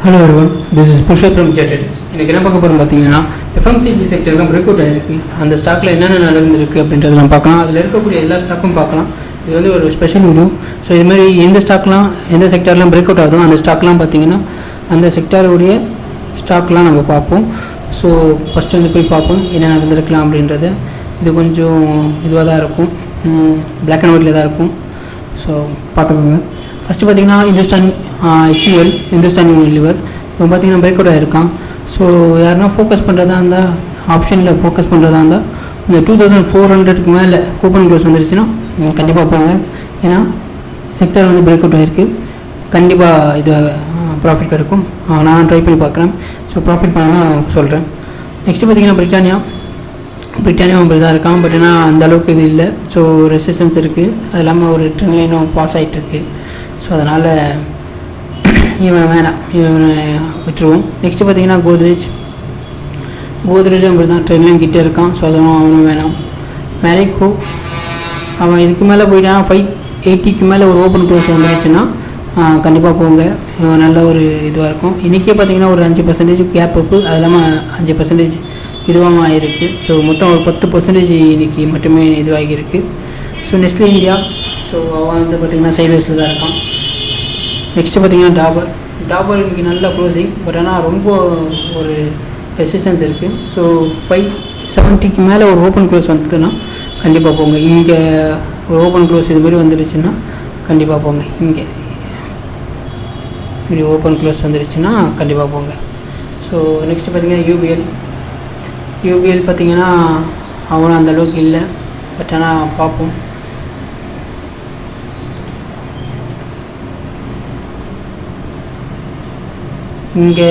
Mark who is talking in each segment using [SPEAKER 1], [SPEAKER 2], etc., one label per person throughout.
[SPEAKER 1] Hello everyone, this is push up from ஜெட்டட்ஸ். இன்றைக்கி என்ன பார்க்க போகிறோம் பார்த்தீங்கன்னா, எஃப்எம்சிஜி செக்டரில் பிரேக் அவுட் ஆகிருக்கு. அந்த ஸ்டாக்கில் என்னென்ன நடந்துருக்கு அப்படின்றத நம்ம பார்க்கலாம். அதில் இருக்கக்கூடிய எல்லா ஸ்டாக்கும் பார்க்கலாம். இது வந்து ஒரு ஸ்பெஷல் வீடியோ. ஸோ இது மாதிரி எந்த ஸ்டாக்லாம் எந்த செக்டர்லாம் பிரேக் அவுட் ஆகுதோ அந்த ஸ்டாக்லாம் பார்த்தீங்கன்னா அந்த செக்டருடைய ஸ்டாக்லாம் நம்ம பார்ப்போம். ஸோ ஃபஸ்ட்டு வந்து போய் பார்ப்போம் என்ன நடந்திருக்கலாம் அப்படின்றது. இது கொஞ்சம் இதுவாக தான் இருக்கும், பிளாக் அண்ட் ஒயிட்டில் தான் இருக்கும். ஸோ பார்த்துக்கோங்க. ஃபஸ்ட்டு பார்த்தீங்கன்னா HUL இந்துஸ்தான் யூனிலிவர் இப்போ பார்த்தீங்கன்னா பிரேக் அவுட் ஆகிருக்கான். ஸோ யாருன்னா ஃபோக்கஸ் பண்ணுறதா இருந்தால் ஆப்ஷனில் ஃபோக்கஸ் பண்ணுறதா இருந்தால் இந்த 2400க்கு மேலே ஓப்பன் க்ளோஸ் வந்துருச்சுன்னா கண்டிப்பாக போங்க. ஏன்னா செக்டர் வந்து பிரேக் அவுட் ஆகிருக்கு, கண்டிப்பாக இது ப்ராஃபிட் கிடைக்கும். நான் ட்ரை பண்ணி பார்க்குறேன். ஸோ ப்ராஃபிட் பண்ணலாம் சொல்கிறேன். நெக்ஸ்ட்டு பார்த்தீங்கன்னா பிரிட்டானியா அப்படி தான் இருக்கான். பட் ஆனால் அந்த அளவுக்கு இது இல்லை. ஸோ ரெசிஸ்டன்ஸ் இருக்குது, அது இல்லாமல் ஒரு ட்ரெண்ட் லைனும் பாஸ் ஆகிட்டுருக்கு. ஸோ அதனால் இவனை விட்டுருவோம். நெக்ஸ்ட்டு பார்த்தீங்கன்னா கோத்ரேஜும் அப்படி தான் ட்ரெண்ட் லைன் கிட்டே இருக்கான். ஸோ அதெல்லாம் அவனும் வேணாம். மேரிக்கோ அவன் இதுக்கு மேலே போயிட்டான். 580க்கு மேலே ஒரு ஓப்பன் க்ளோஸ் வந்துருச்சுன்னா கண்டிப்பாக போங்க, நல்ல ஒரு இதுவாக இருக்கும். இன்றைக்கே பார்த்தீங்கன்னா ஒரு 5% கேப் அப்பு, அது இல்லாமல் 5% இதுவாக ஆகிருக்கு. ஸோ மொத்தம் ஒரு 10% இன்றைக்கி மட்டுமே இதுவாகிருக்கு. ஸோ நெஸ்ட்லே இந்தியா, ஸோ அவன் வந்து பார்த்திங்கன்னா சைட்வேஸில் தான் இருக்கான். நெக்ஸ்ட்டு பார்த்திங்கன்னா டாபர் இன்றைக்கி நல்ல க்ளோசிங். பட் ஆனால் ரொம்ப ஒரு ரெசிஸ்டன்ஸ் இருக்குது. ஸோ 570க்கு மேலே ஒரு ஓப்பன் க்ளோஸ் வந்ததுன்னா கண்டிப்பாக போங்க. இங்கே ஒரு ஓப்பன் க்ளோஸ் இது மாதிரி வந்துருச்சுன்னா கண்டிப்பாக போங்க. இங்கே இப்படி ஓப்பன் க்ளோஸ் வந்துருச்சுன்னா கண்டிப்பாக போங்க. ஸோ நெக்ஸ்ட்டு பார்த்திங்கன்னா யூபிஎல் பார்த்திங்கன்னா அவனும் அந்தளவுக்கு இல்லை. பட் ஆனால் பார்ப்போம். இங்கே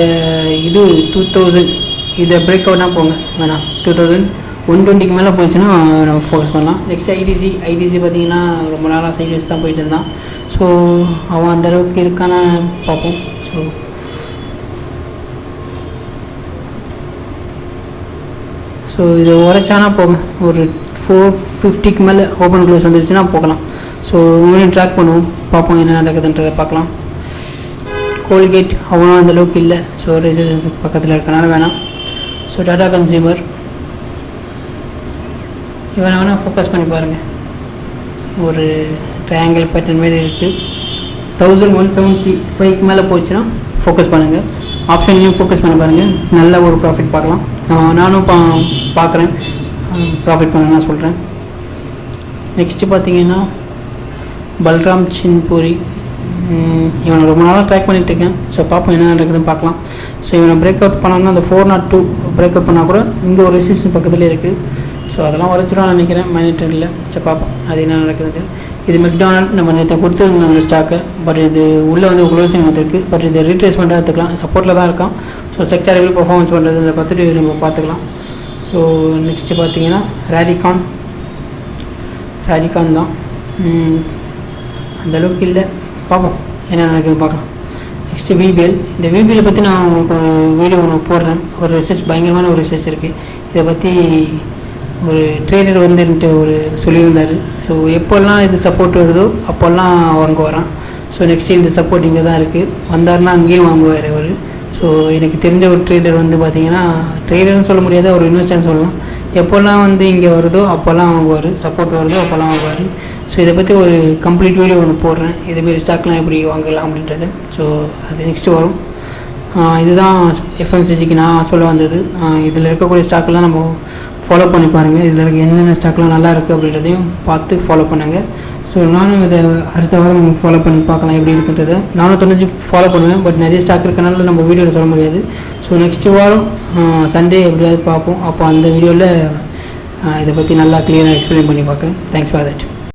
[SPEAKER 1] இது 2000 இதை பிரேக் அவுட்னால் போங்க, வேணாம். 2120க்கு மேலே போயிடுச்சுன்னா நம்ம ஃபோக்கஸ் பண்ணலாம். நெக்ஸ்ட் ஐடிசி பார்த்திங்கன்னா ரொம்ப நாளாக சைட்வேஸ் தான் போயிட்டு இருந்தான். ஸோ அவன் அந்தளவுக்கு இருக்கான பார்ப்போம். ஸோ இதை உரைச்சானா போங்க. ஒரு 450க்கு மேலே ஓப்பன் க்ளோஸ் வந்துருச்சுன்னா போகலாம். ஸோ இவனையும் ட்ராக் பண்ணுவோம், பார்ப்போம் என்ன நடக்குதுன்றதை பார்க்கலாம். கோல்கேட் அவனும் அந்தளவுக்கு இல்லை. ஸோ ரெசிஸ்டன்ஸ் பக்கத்தில் இருக்கனால வேணாம். ஸோ டாடா கன்சியூமர் இவனை வேணால் ஃபோக்கஸ் பண்ணி பாருங்கள். ஒரு ட்ரையாங்கிள் பேட்டர்ன் மாரி இருக்குது. 1175க்கு மேலே போச்சுன்னா ஃபோக்கஸ் பண்ணுங்கள். ஆப்ஷன்லையும் ஃபோக்கஸ் பண்ணி பாருங்கள், நல்ல ஒரு ப்ராஃபிட் பார்க்கலாம். நானும் பார்க்குறேன், ப்ராஃபிட் பண்ண நான் சொல்கிறேன். நெக்ஸ்ட்டு பார்த்தீங்கன்னா பல்ராம் சின்பூரி, இவனை ரொம்ப நாளாக ட்ராக் பண்ணிகிட்டு இருக்கேன். ஸோ பார்ப்போம் என்ன நடக்குதுன்னு பார்க்கலாம். ஸோ இவனை பிரேக் அவுட் பண்ணாங்கன்னா அந்த 402 பிரேக் அவுட் பண்ணால் கூட இங்கே ஒரு ரெசிஸ்டன்ஸ் பக்கத்துலேயே இருக்குது. ஸோ அதெல்லாம் உரைச்சிடும்னு நினைக்கிறேன் மைனிட்டரில். ஸோ பார்ப்போம் அது என்ன நடக்குது. இது மெக்டானல்ட் நம்ம நேற்று கொடுத்துருந்தோம் அந்த ஸ்டாக்கு. பட் இது உள்ளே வந்து க்ளோசிங் வந்துருக்கு. பட் இது ரீட்ரேஸ்மெண்ட்டாக எடுத்துக்கலாம், சப்போர்ட்டில் தான் இருக்கான். ஸோ செக்டர் எப்படி பர்ஃபார்மன்ஸ் பண்ணுறது அதை பார்த்துட்டு நம்ம பார்த்துக்கலாம். ஸோ நெக்ஸ்ட்டு பார்த்தீங்கன்னா ரேடிகான் தான் அந்தளவுக்கு இல்லை. பார்ப்போம் என்ன நடக்குது பார்க்கலாம். Next VBL. இந்த விபிஎல் பற்றி நான் உங்களுக்கு வீடியோ ஒன்று போடுறேன். ஒரு ரிசர்ச், பயங்கரமான ஒரு ரிசர்ச் இருக்குது. இதை பற்றி ஒரு ட்ரேடர் வந்துட்டு ஒரு சொல்லியிருந்தார். ஸோ எப்போல்லாம் இது சப்போர்ட் வருதோ அப்போல்லாம் வாங்க வரான். ஸோ நெக்ஸ்ட்டு இந்த சப்போர்ட் இங்கே தான் இருக்குது, வந்தார்னா அங்கேயும் வாங்குவார் அவர். ஸோ எனக்கு தெரிஞ்ச ஒரு ட்ரேடர் வந்து பார்த்திங்கன்னா, ட்ரேடர்னு சொல்ல முடியாத ஒரு இன்வெஸ்டர்னு சொல்லலாம். எப்போல்லாம் வந்து இங்கே வருதோ அப்போல்லாம் வாங்குவார், சப்போர்ட் வருதோ அப்போல்லாம் வாங்குவார். ஸோ இதை பற்றி ஒரு கம்ப்ளீட் வீடியோ ஒன்று போடுறேன், இதுமாரி ஸ்டாக்லாம் எப்படி வாங்கலாம் அப்படின்றது. ஸோ அது நெக்ஸ்ட்டு வரும். இதுதான் எஃப்எம்சிஜிக்கு நான் சொல்ல வந்தது. இதில் இருக்கக்கூடிய ஸ்டாக்லாம் நம்ம ஃபாலோ பண்ணி பாருங்கள். இதில் இருக்க என்னென்ன ஸ்டாக்லாம் நல்லா இருக்குது அப்படின்றதையும் பார்த்து ஃபாலோ பண்ணுங்கள். ஸோ நானும் இதை அடுத்த வாரம் ஃபாலோ பண்ணி பார்க்கலாம் எப்படி இருக்குன்றதை. நானும் தொடர்ந்து ஃபாலோ பண்ணுவேன். பட் நிறைய ஸ்டாக் இருக்கனால நம்ம வீடியோவில் சொல்ல முடியாது. ஸோ நெக்ஸ்ட்டு வாரம் சண்டே எப்படியாவது பார்ப்போம். அப்போ அந்த வீடியோவில் இதை பற்றி நல்லா கிளியராக எக்ஸ்பிளைன் பண்ணி பார்க்குறேன். Thanks for that.